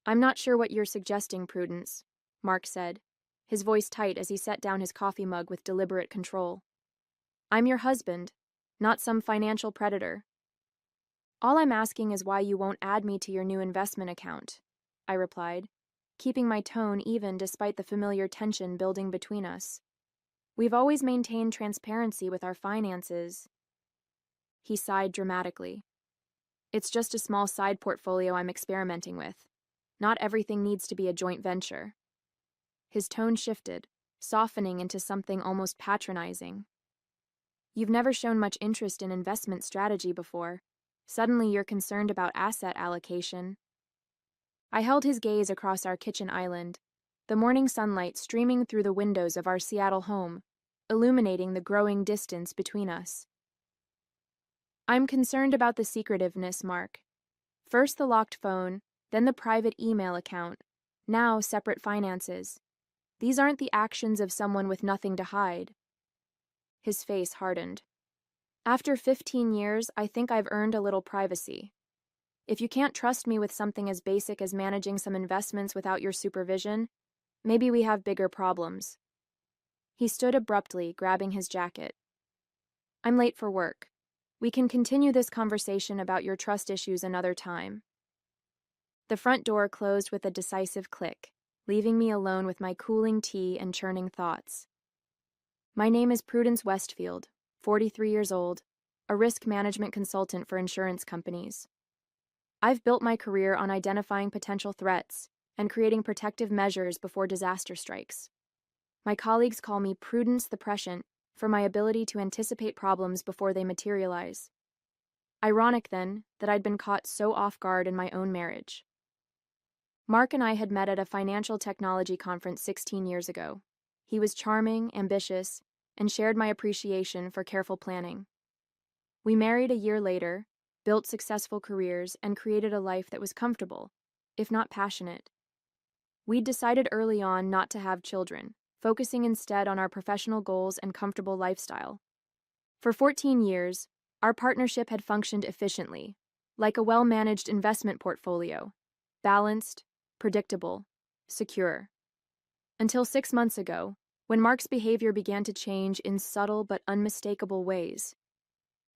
I'm not sure what you're suggesting, Prudence, Mark said, his voice tight as he set down his coffee mug with deliberate control. I'm your husband, not some financial predator. All I'm asking is why you won't add me to your new investment account, I replied, keeping my tone even despite the familiar tension building between us. We've always maintained transparency with our finances. He sighed dramatically. It's just a small side portfolio I'm experimenting with. Not everything needs to be a joint venture. His tone shifted, softening into something almost patronizing. You've never shown much interest in investment strategy before. Suddenly you're concerned about asset allocation. I held his gaze across our kitchen island, the morning sunlight streaming through the windows of our Seattle home, illuminating the growing distance between us. I'm concerned about the secretiveness, Mark. First the locked phone, then the private email account, now separate finances. These aren't the actions of someone with nothing to hide. His face hardened. After 15 years, I think I've earned a little privacy. If you can't trust me with something as basic as managing some investments without your supervision, maybe we have bigger problems. He stood abruptly, grabbing his jacket. I'm late for work. We can continue this conversation about your trust issues another time. The front door closed with a decisive click, leaving me alone with my cooling tea and churning thoughts. My name is Prudence Westfield, 43 years old, a risk management consultant for insurance companies. I've built my career on identifying potential threats and creating protective measures before disaster strikes. My colleagues call me Prudence the Prescient for my ability to anticipate problems before they materialize. Ironic, then, that I'd been caught so off guard in my own marriage. Mark and I had met at a financial technology conference 16 years ago. He was charming, ambitious, and shared my appreciation for careful planning. We married a year later, built successful careers, and created a life that was comfortable, if not passionate. We'd decided early on not to have children, focusing instead on our professional goals and comfortable lifestyle. For 14 years, our partnership had functioned efficiently, like a well-managed investment portfolio, balanced, predictable, secure. Until 6 months ago, when Mark's behavior began to change in subtle but unmistakable ways.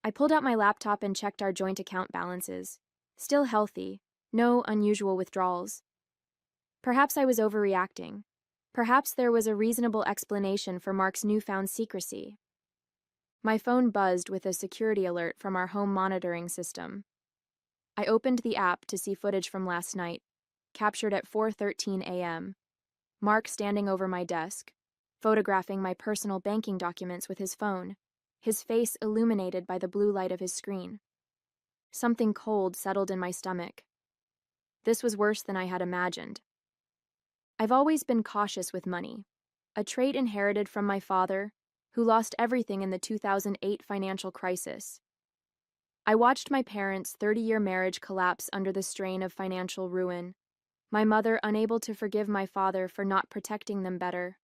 I pulled out my laptop and checked our joint account balances. Still healthy, no unusual withdrawals. Perhaps I was overreacting. Perhaps there was a reasonable explanation for Mark's newfound secrecy. My phone buzzed with a security alert from our home monitoring system. I opened the app to see footage from last night, captured at 4:13 a.m. Mark standing over my desk, photographing my personal banking documents with his phone, his face illuminated by the blue light of his screen. Something cold settled in my stomach. This was worse than I had imagined. I've always been cautious with money, a trait inherited from my father, who lost everything in the 2008 financial crisis. I watched my parents' 30-year marriage collapse under the strain of financial ruin, my mother unable to forgive my father for not protecting them better.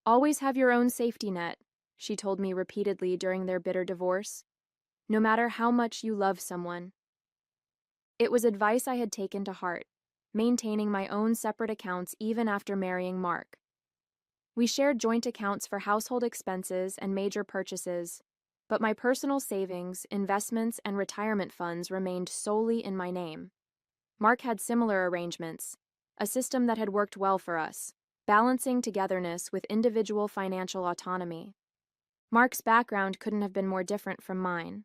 Always have your own safety net, she told me repeatedly during their bitter divorce, no matter how much you love someone. It was advice I had taken to heart, maintaining my own separate accounts even after marrying Mark. We shared joint accounts for household expenses and major purchases, but my personal savings, investments, and retirement funds remained solely in my name. Mark had similar arrangements, a system that had worked well for us, balancing togetherness with individual financial autonomy. Mark's background couldn't have been more different from mine.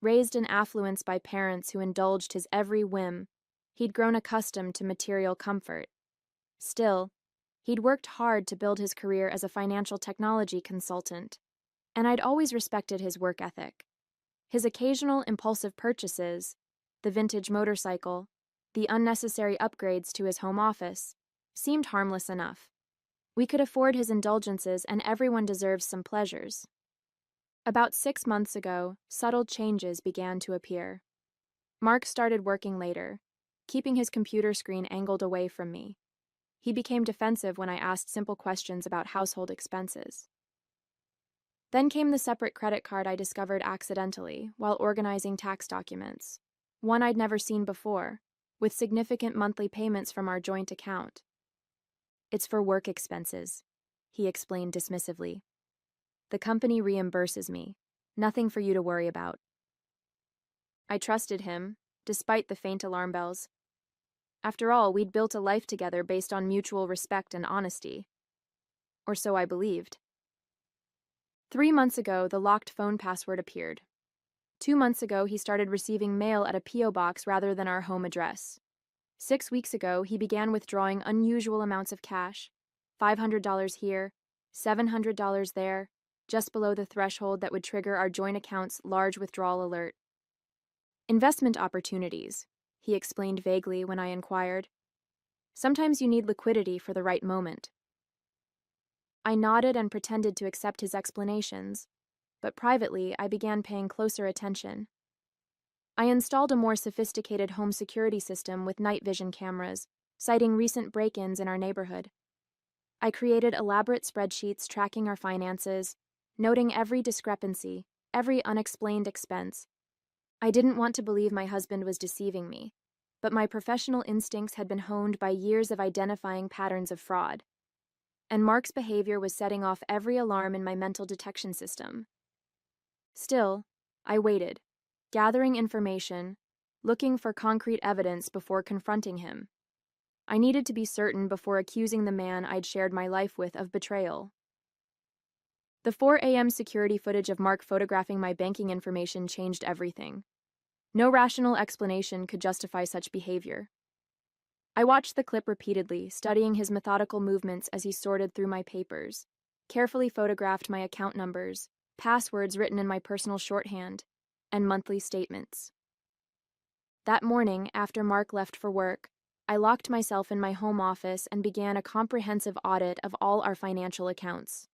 Raised in affluence by parents who indulged his every whim, he'd grown accustomed to material comfort. Still, he'd worked hard to build his career as a financial technology consultant, and I'd always respected his work ethic. His occasional impulsive purchases, the vintage motorcycle, the unnecessary upgrades to his home office, seemed harmless enough. We could afford his indulgences, and everyone deserves some pleasures. About 6 months ago, subtle changes began to appear. Mark started working later, keeping his computer screen angled away from me. He became defensive when I asked simple questions about household expenses. Then came the separate credit card I discovered accidentally while organizing tax documents, one I'd never seen before, with significant monthly payments from our joint account. It's for work expenses, he explained dismissively. The company reimburses me. Nothing for you to worry about. I trusted him, despite the faint alarm bells. After all, we'd built a life together based on mutual respect and honesty. Or so I believed. 3 months ago, the locked phone password appeared. 2 months ago, he started receiving mail at a P.O. box rather than our home address. 6 weeks ago, he began withdrawing unusual amounts of cash. $500 here, $700 there, just below the threshold that would trigger our joint account's large withdrawal alert. Investment opportunities, he explained vaguely when I inquired. Sometimes you need liquidity for the right moment. I nodded and pretended to accept his explanations, but privately I began paying closer attention. I installed a more sophisticated home security system with night vision cameras, citing recent break-ins in our neighborhood. I created elaborate spreadsheets tracking our finances, noting every discrepancy, every unexplained expense. I didn't want to believe my husband was deceiving me, but my professional instincts had been honed by years of identifying patterns of fraud. And Mark's behavior was setting off every alarm in my mental detection system. Still, I waited, gathering information, looking for concrete evidence before confronting him. I needed to be certain before accusing the man I'd shared my life with of betrayal. The 4 a.m. security footage of Mark photographing my banking information changed everything. No rational explanation could justify such behavior. I watched the clip repeatedly, studying his methodical movements as he sorted through my papers, carefully photographed my account numbers, passwords written in my personal shorthand, and monthly statements. That morning, after Mark left for work, I locked myself in my home office and began a comprehensive audit of all our financial accounts.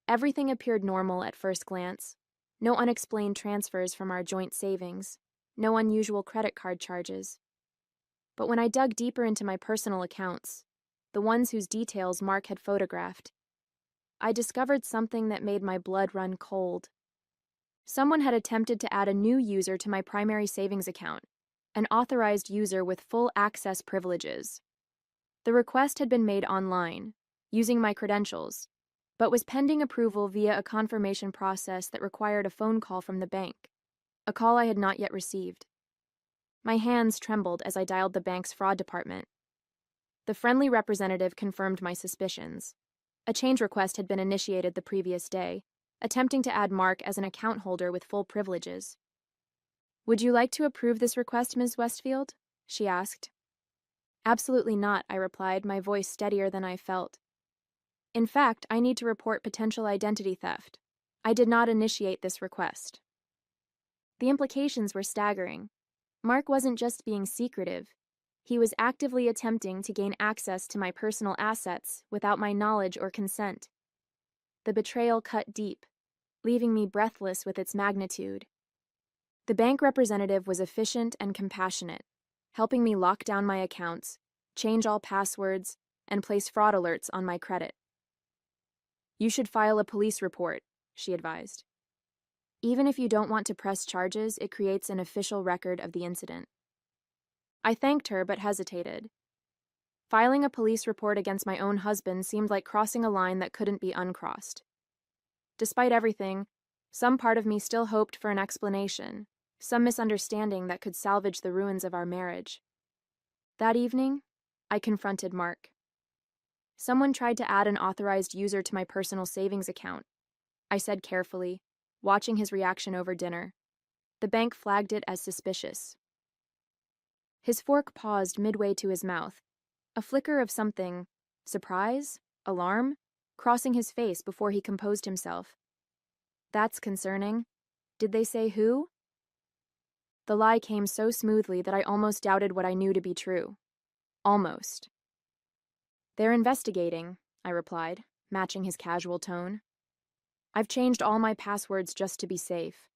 Everything appeared normal at first glance. No unexplained transfers from our joint savings, no unusual credit card charges. But when I dug deeper into my personal accounts, the ones whose details Mark had photographed, I discovered something that made my blood run cold. Someone had attempted to add a new user to my primary savings account, an authorized user with full access privileges. The request had been made online, using my credentials, but was pending approval via a confirmation process that required a phone call from the bank, a call I had not yet received. My hands trembled as I dialed the bank's fraud department. The friendly representative confirmed my suspicions. A change request had been initiated the previous day, attempting to add Mark as an account holder with full privileges. "Would you like to approve this request, Ms. Westfield?" she asked. "Absolutely not," I replied, my voice steadier than I felt. "In fact, I need to report potential identity theft. I did not initiate this request." The implications were staggering. Mark wasn't just being secretive. He was actively attempting to gain access to my personal assets without my knowledge or consent. The betrayal cut deep, leaving me breathless with its magnitude. The bank representative was efficient and compassionate, helping me lock down my accounts, change all passwords, and place fraud alerts on my credit. "You should file a police report," she advised. "Even if you don't want to press charges, it creates an official record of the incident." I thanked her but hesitated. Filing a police report against my own husband seemed like crossing a line that couldn't be uncrossed. Despite everything, some part of me still hoped for an explanation, some misunderstanding that could salvage the ruins of our marriage. That evening, I confronted Mark. "Someone tried to add an authorized user to my personal savings account," I said carefully, watching his reaction over dinner. The bank flagged it as suspicious. His fork paused midway to his mouth, a flicker of something, surprise, alarm, crossing his face before he composed himself. "That's concerning. Did they say who?" The lie came so smoothly that I almost doubted what I knew to be true. Almost. "They're investigating," I replied, matching his casual tone. "I've changed all my passwords just to be safe."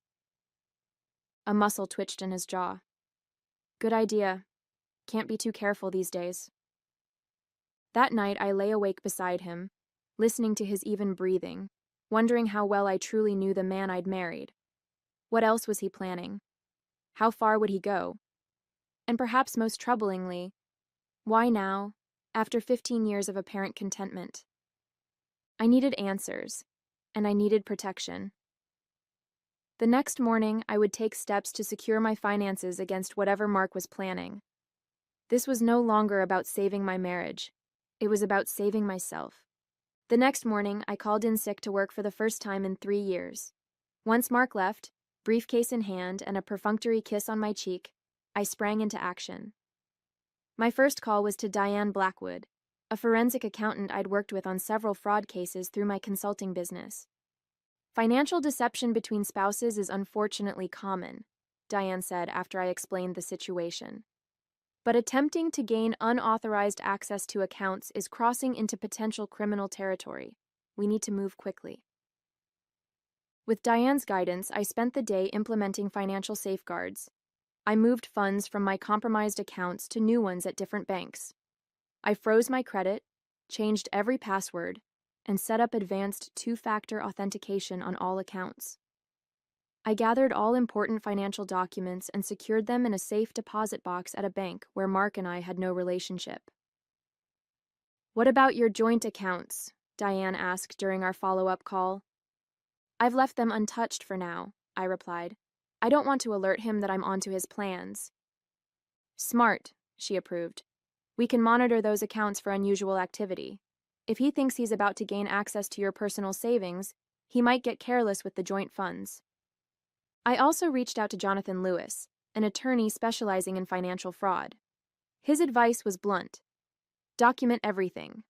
A muscle twitched in his jaw. "Good idea. Can't be too careful these days." That night I lay awake beside him, listening to his even breathing, wondering how well I truly knew the man I'd married. What else was he planning? How far would he go? And perhaps most troublingly, why now, after 15 years of apparent contentment? I needed answers, and I needed protection. The next morning, I would take steps to secure my finances against whatever Mark was planning. This was no longer about saving my marriage. It was about saving myself. The next morning, I called in sick to work for the first time in 3 years. Once Mark left, briefcase in hand and a perfunctory kiss on my cheek, I sprang into action. My first call was to Diane Blackwood, a forensic accountant I'd worked with on several fraud cases through my consulting business. Financial deception between spouses is unfortunately common, Diane said after I explained the situation. But attempting to gain unauthorized access to accounts is crossing into potential criminal territory. We need to move quickly. With Diane's guidance, I spent the day implementing financial safeguards. I moved funds from my compromised accounts to new ones at different banks. I froze my credit, changed every password, and set up advanced two-factor authentication on all accounts. I gathered all important financial documents and secured them in a safe deposit box at a bank where Mark and I had no relationship. "What about your joint accounts?" Diane asked during our follow-up call. "I've left them untouched for now," I replied. "I don't want to alert him that I'm onto his plans." "Smart," she approved. "We can monitor those accounts for unusual activity. If he thinks he's about to gain access to your personal savings, he might get careless with the joint funds." I also reached out to Jonathan Lewis, an attorney specializing in financial fraud. His advice was blunt. Document everything.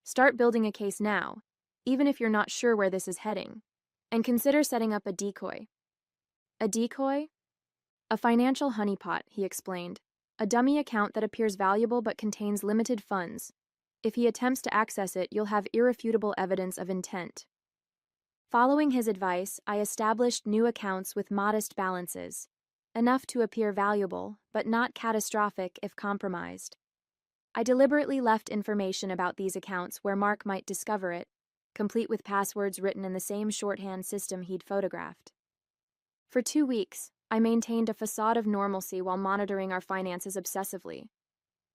Start building a case now, even if you're not sure where this is heading, and consider setting up a decoy. A decoy? A financial honeypot, he explained. A dummy account that appears valuable but contains limited funds. If he attempts to access it, you'll have irrefutable evidence of intent. Following his advice, I established new accounts with modest balances, enough to appear valuable, but not catastrophic if compromised. I deliberately left information about these accounts where Mark might discover it, complete with passwords written in the same shorthand system he'd photographed. For 2 weeks, I maintained a facade of normalcy while monitoring our finances obsessively.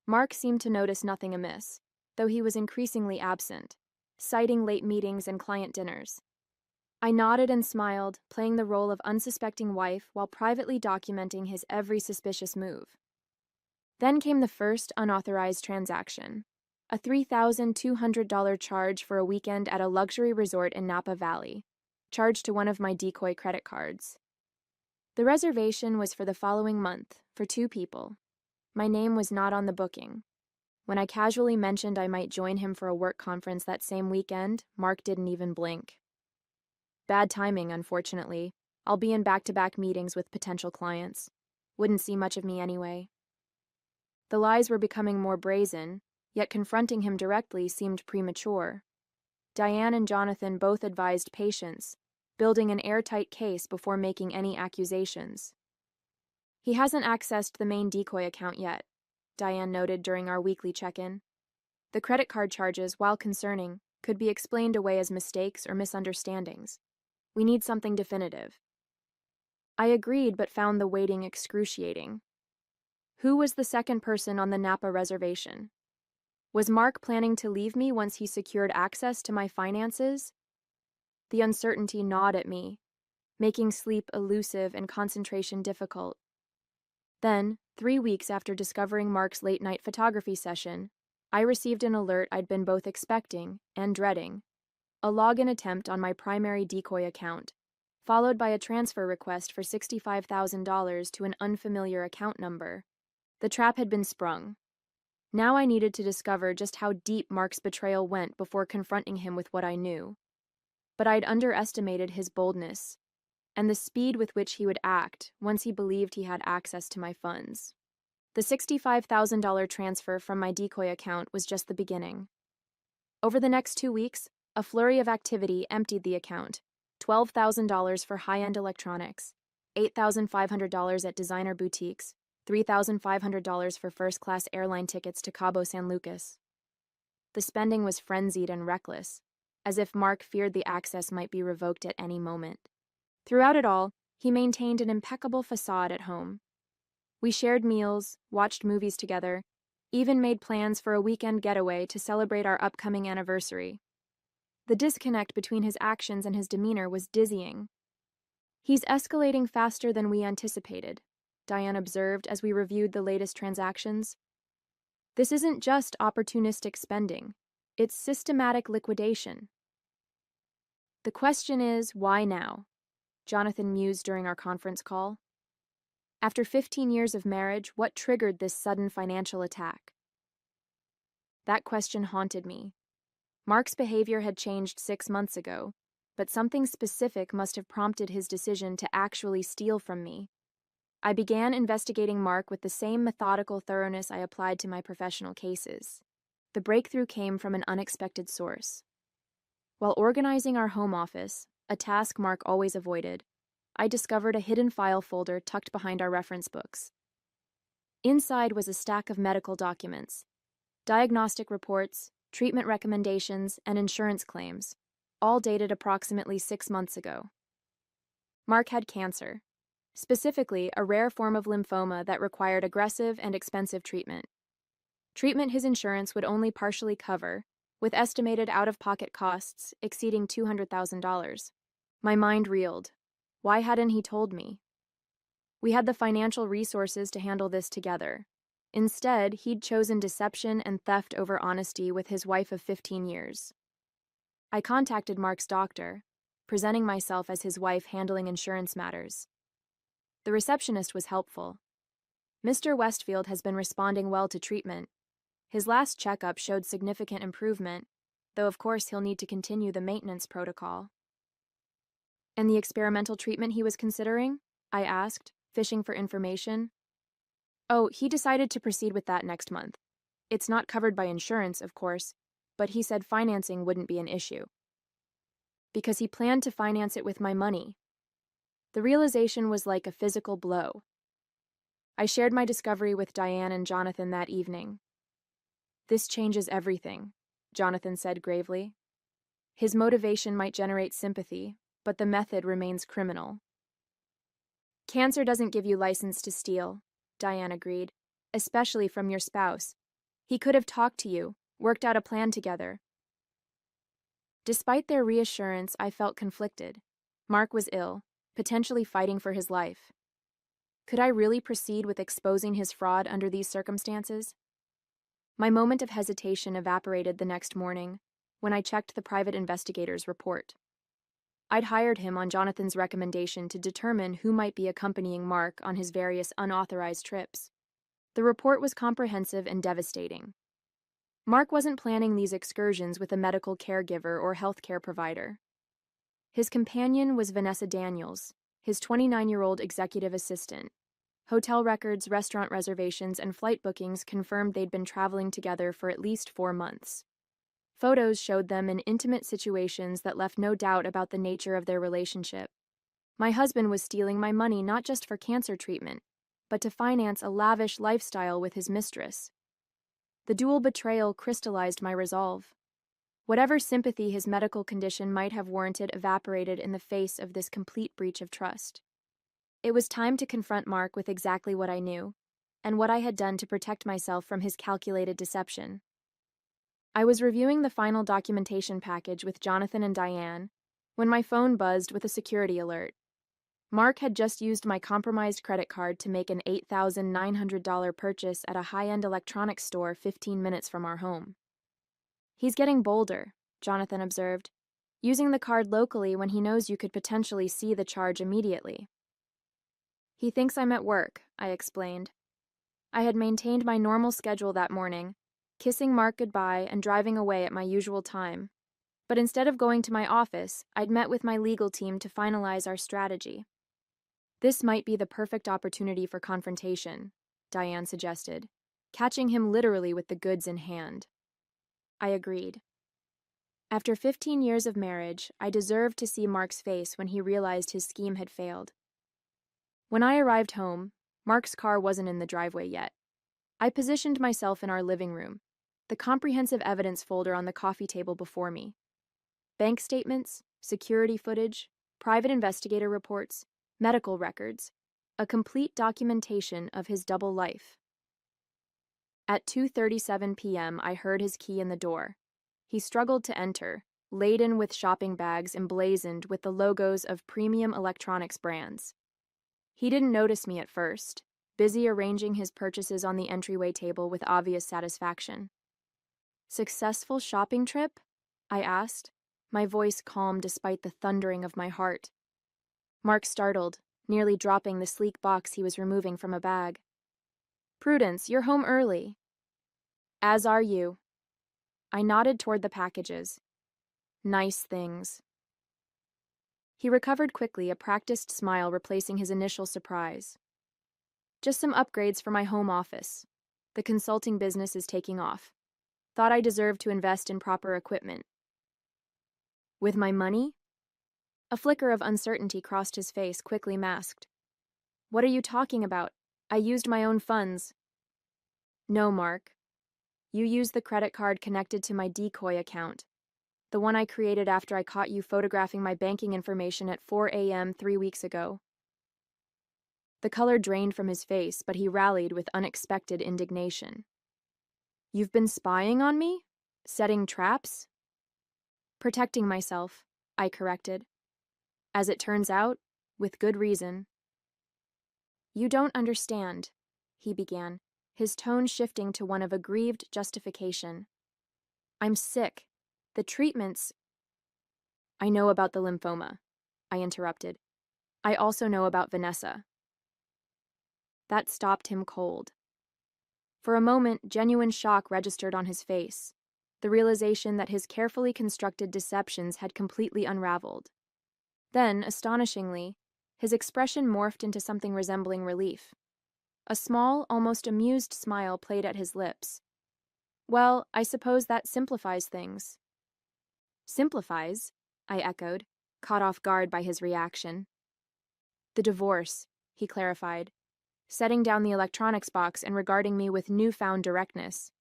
Mark seemed to notice nothing amiss, though he was increasingly absent, citing late meetings and client dinners. I nodded and smiled, playing the role of unsuspecting wife while privately documenting his every suspicious move. Then came the first unauthorized transaction, a $3,200 charge for a weekend at a luxury resort in Napa Valley, charged to one of my decoy credit cards. The reservation was for the following month, for 2 people. My name was not on the booking. When I casually mentioned I might join him for a work conference that same weekend, Mark didn't even blink. Bad timing, unfortunately. I'll be in back-to-back meetings with potential clients. Wouldn't see much of me anyway. The lies were becoming more brazen, yet confronting him directly seemed premature. Diane and Jonathan both advised patience, building an airtight case before making any accusations. "He hasn't accessed the main decoy account yet," Diane noted during our weekly check-in. "The credit card charges, while concerning, could be explained away as mistakes or misunderstandings. We need something definitive." I agreed, but found the waiting excruciating. Who was the second person on the Napa reservation? Was Mark planning to leave me once he secured access to my finances? The uncertainty gnawed at me, making sleep elusive and concentration difficult. Then, 3 weeks after discovering Mark's late-night photography session, I received an alert I'd been both expecting and dreading: a login attempt on my primary decoy account, followed by a transfer request for $65,000 to an unfamiliar account number. The trap had been sprung. Now I needed to discover just how deep Mark's betrayal went before confronting him with what I knew. But I'd underestimated his boldness, and the speed with which he would act once he believed he had access to my funds. The $65,000 transfer from my decoy account was just the beginning. Over the next 2 weeks, a flurry of activity emptied the account: $12,000 for high-end electronics, $8,500 at designer boutiques, $3,500 for first-class airline tickets to Cabo San Lucas. The spending was frenzied and reckless, as if Mark feared the access might be revoked at any moment. Throughout it all, he maintained an impeccable facade at home. We shared meals, watched movies together, even made plans for a weekend getaway to celebrate our upcoming anniversary. The disconnect between his actions and his demeanor was dizzying. He's escalating faster than we anticipated, Diane observed as we reviewed the latest transactions. This isn't just opportunistic spending, it's systematic liquidation. The question is, why now? Jonathan mused during our conference call. After 15 years of marriage, what triggered this sudden financial attack? That question haunted me. Mark's behavior had changed 6 months ago, but something specific must have prompted his decision to actually steal from me. I began investigating Mark with the same methodical thoroughness I applied to my professional cases. The breakthrough came from an unexpected source. While organizing our home office, a task Mark always avoided, I discovered a hidden file folder tucked behind our reference books. Inside was a stack of medical documents, diagnostic reports, treatment recommendations, and insurance claims, all dated approximately 6 months ago. Mark had cancer, specifically a rare form of lymphoma that required aggressive and expensive treatment. Treatment his insurance would only partially cover, with estimated out-of-pocket costs exceeding $200,000. My mind reeled. Why hadn't he told me? We had the financial resources to handle this together. Instead, he'd chosen deception and theft over honesty with his wife of 15 years. I contacted Mark's doctor, presenting myself as his wife handling insurance matters. The receptionist was helpful. Mr. Westfield has been responding well to treatment. His last checkup showed significant improvement, though of course he'll need to continue the maintenance protocol. And the experimental treatment he was considering? I asked, fishing for information. Oh, he decided to proceed with that next month. It's not covered by insurance, of course, but he said financing wouldn't be an issue. Because he planned to finance it with my money. The realization was like a physical blow. I shared my discovery with Diane and Jonathan that evening. This changes everything, Jonathan said gravely. His motivation might generate sympathy, but the method remains criminal. Cancer doesn't give you license to steal, Diane agreed, especially from your spouse. He could have talked to you, worked out a plan together. Despite their reassurance, I felt conflicted. Mark was ill, potentially fighting for his life. Could I really proceed with exposing his fraud under these circumstances? My moment of hesitation evaporated the next morning when I checked the private investigator's report. I'd hired him on Jonathan's recommendation to determine who might be accompanying Mark on his various unauthorized trips. The report was comprehensive and devastating. Mark wasn't planning these excursions with a medical caregiver or healthcare provider. His companion was Vanessa Daniels, his 29-year-old executive assistant. Hotel records, restaurant reservations, and flight bookings confirmed they'd been traveling together for at least 4 months. Photos showed them in intimate situations that left no doubt about the nature of their relationship. My husband was stealing my money not just for cancer treatment, but to finance a lavish lifestyle with his mistress. The dual betrayal crystallized my resolve. Whatever sympathy his medical condition might have warranted evaporated in the face of this complete breach of trust. It was time to confront Mark with exactly what I knew, and what I had done to protect myself from his calculated deception. I was reviewing the final documentation package with Jonathan and Diane when my phone buzzed with a security alert. Mark had just used my compromised credit card to make an $8,900 purchase at a high-end electronics store 15 minutes from our home. He's getting bolder, Jonathan observed, using the card locally when he knows you could potentially see the charge immediately. He thinks I'm at work, I explained. I had maintained my normal schedule that morning, kissing Mark goodbye and driving away at my usual time. But instead of going to my office, I'd met with my legal team to finalize our strategy. This might be the perfect opportunity for confrontation, Diane suggested, catching him literally with the goods in hand. I agreed. After 15 years of marriage, I deserved to see Mark's face when he realized his scheme had failed. When I arrived home, Mark's car wasn't in the driveway yet. I positioned myself in our living room, the comprehensive evidence folder on the coffee table before me. Bank statements, security footage, private investigator reports, medical records. a complete documentation of his double life. At 2:37 p.m., I heard his key in the door. He struggled to enter, laden with shopping bags emblazoned with the logos of premium electronics brands. He didn't notice me at first, busy arranging his purchases on the entryway table with obvious satisfaction. "Successful shopping trip?" I asked, my voice calm despite the thundering of my heart. Mark startled, nearly dropping the sleek box he was removing from a bag. "Prudence, you're home early." "As are you." I nodded toward the packages. "Nice things." He recovered quickly, a practiced smile replacing his initial surprise. "Just some upgrades for my home office. The consulting business is taking off. Thought I deserved to invest in proper equipment." "With my money?" A flicker of uncertainty crossed his face, quickly masked. "What are you talking about? I used my own funds." "No, Mark. You used the credit card connected to my decoy account, the one I created after I caught you photographing my banking information at 4 a.m. 3 weeks ago." The color drained from his face, but he rallied with unexpected indignation. "You've been spying on me? Setting traps?" "Protecting myself," I corrected. "As it turns out, with good reason." "You don't understand," he began, his tone shifting to one of aggrieved justification. "I'm sick. The treatments—" "I know about the lymphoma," I interrupted. "I also know about Vanessa." That stopped him cold. For a moment, genuine shock registered on his face, the realization that his carefully constructed deceptions had completely unraveled. Then, astonishingly, his expression morphed into something resembling relief. A small, almost amused smile played at his lips. "Well, I suppose that simplifies things." "Simplifies?" I echoed, caught off guard by his reaction. "The divorce," he clarified, setting down the electronics box and regarding me with newfound directness.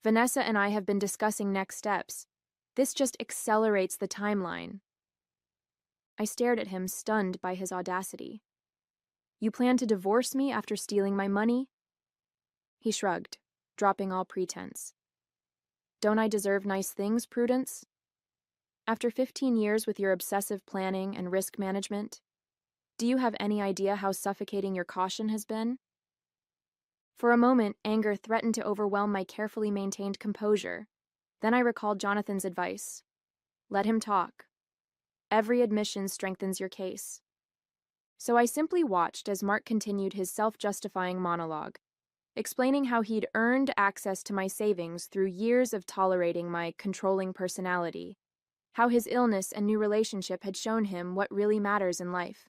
"Vanessa and I have been discussing next steps. This just accelerates the timeline." I stared at him, stunned by his audacity. "You plan to divorce me after stealing my money?" He shrugged, dropping all pretense. "Don't I deserve nice things, Prudence? After 15 years with your obsessive planning and risk management, do you have any idea how suffocating your caution has been?" For a moment, anger threatened to overwhelm my carefully maintained composure. Then I recalled Jonathan's advice. Let him talk. Every admission strengthens your case. So I simply watched as Mark continued his self-justifying monologue, explaining how he'd earned access to my savings through years of tolerating my controlling personality, how his illness and new relationship had shown him what really matters in life.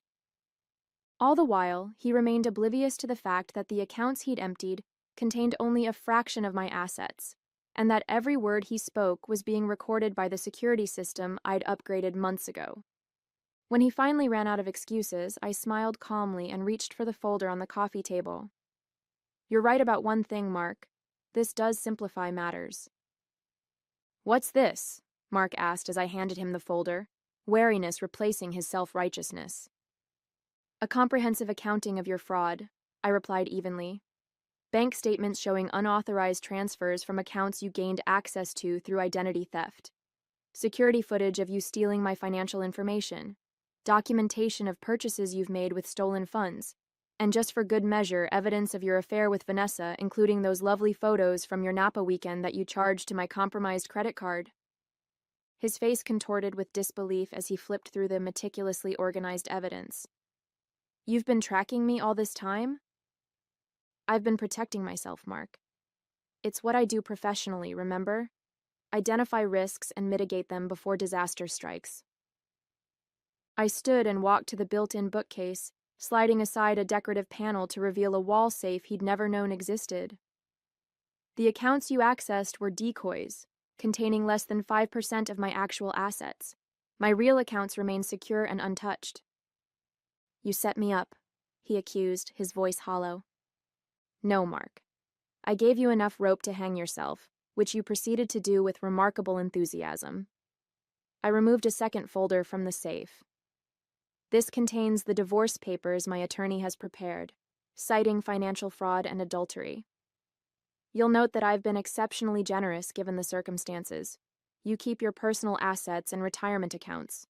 All the while, he remained oblivious to the fact that the accounts he'd emptied contained only a fraction of my assets, and that every word he spoke was being recorded by the security system I'd upgraded months ago. When he finally ran out of excuses, I smiled calmly and reached for the folder on the coffee table. "You're right about one thing, Mark. This does simplify matters." "What's this?" Mark asked as I handed him the folder, wariness replacing his self-righteousness. "A comprehensive accounting of your fraud," I replied evenly. "Bank statements showing unauthorized transfers from accounts you gained access to through identity theft. Security footage of you stealing my financial information. Documentation of purchases you've made with stolen funds. And just for good measure, evidence of your affair with Vanessa, including those lovely photos from your Napa weekend that you charged to my compromised credit card." His face contorted with disbelief as he flipped through the meticulously organized evidence. "You've been tracking me all this time?" "I've been protecting myself, Mark. It's what I do professionally, remember? Identify risks and mitigate them before disaster strikes." I stood and walked to the built-in bookcase, sliding aside a decorative panel to reveal a wall safe he'd never known existed. "The accounts you accessed were decoys, containing less than 5% of my actual assets. My real accounts remain secure and untouched." "You set me up," he accused, his voice hollow. "No, Mark. I gave you enough rope to hang yourself, which you proceeded to do with remarkable enthusiasm." I removed a second folder from the safe. This contains the divorce papers my attorney has prepared, citing financial fraud and adultery. You'll note that I've been exceptionally generous given the circumstances. You keep your personal assets and retirement accounts.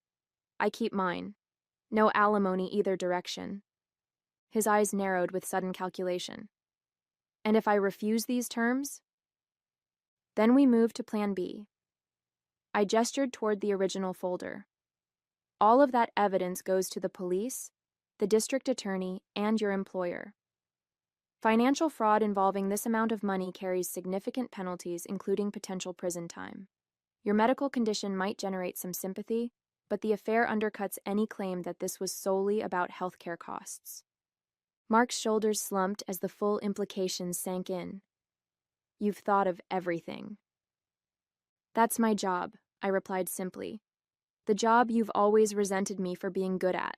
I keep mine. No alimony either direction. His eyes narrowed with sudden calculation. And if I refuse these terms? Then we moved to Plan B. I gestured toward the original folder. All of that evidence goes to the police, the district attorney, and your employer. Financial fraud involving this amount of money carries significant penalties, including potential prison time. Your medical condition might generate some sympathy, but the affair undercuts any claim that this was solely about healthcare costs. Mark's shoulders slumped as the full implications sank in. You've thought of everything. That's my job, I replied simply. The job you've always resented me for being good at.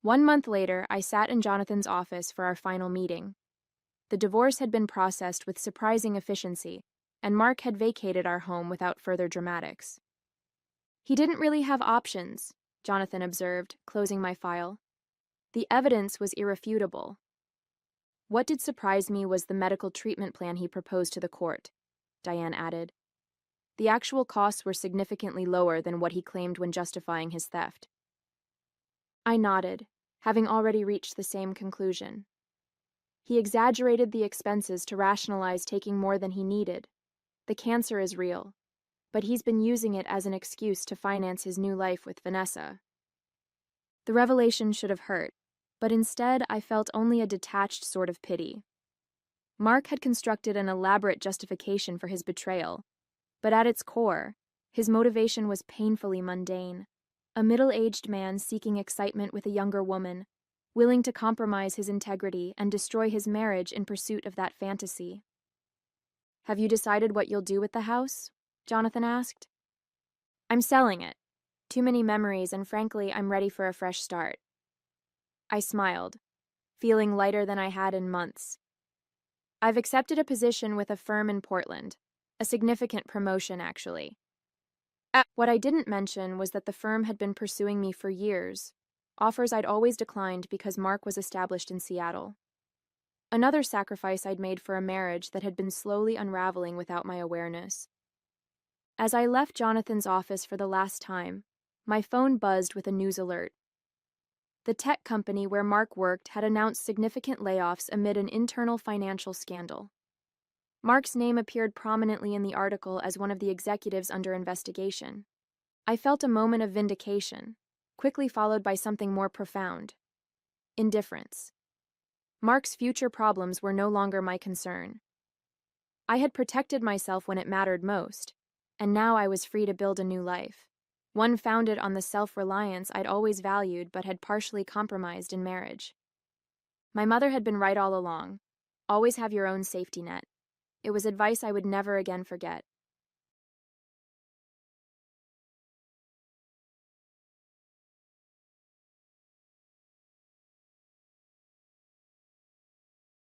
1 month later, I sat in Jonathan's office for our final meeting. The divorce had been processed with surprising efficiency, and Mark had vacated our home without further dramatics. He didn't really have options, Jonathan observed, closing my file. The evidence was irrefutable. What did surprise me was the medical treatment plan he proposed to the court, Diane added. The actual costs were significantly lower than what he claimed when justifying his theft. I nodded, having already reached the same conclusion. He exaggerated the expenses to rationalize taking more than he needed. The cancer is real, but he's been using it as an excuse to finance his new life with Vanessa. The revelation should have hurt, but instead I felt only a detached sort of pity. Mark had constructed an elaborate justification for his betrayal, but at its core, his motivation was painfully mundane. A middle-aged man seeking excitement with a younger woman, willing to compromise his integrity and destroy his marriage in pursuit of that fantasy. Have you decided what you'll do with the house? Jonathan asked. I'm selling it. Too many memories, and frankly, I'm ready for a fresh start. I smiled, feeling lighter than I had in months. I've accepted a position with a firm in Portland, a significant promotion, actually. What I didn't mention was that the firm had been pursuing me for years, offers I'd always declined because Mark was established in Seattle. Another sacrifice I'd made for a marriage that had been slowly unraveling without my awareness. As I left Jonathan's office for the last time, my phone buzzed with a news alert. The tech company where Mark worked had announced significant layoffs amid an internal financial scandal. Mark's name appeared prominently in the article as one of the executives under investigation. I felt a moment of vindication, quickly followed by something more profound: indifference. Mark's future problems were no longer my concern. I had protected myself when it mattered most, and now I was free to build a new life, one founded on the self-reliance I'd always valued but had partially compromised in marriage. My mother had been right all along. Always have your own safety net. It was advice I would never again forget.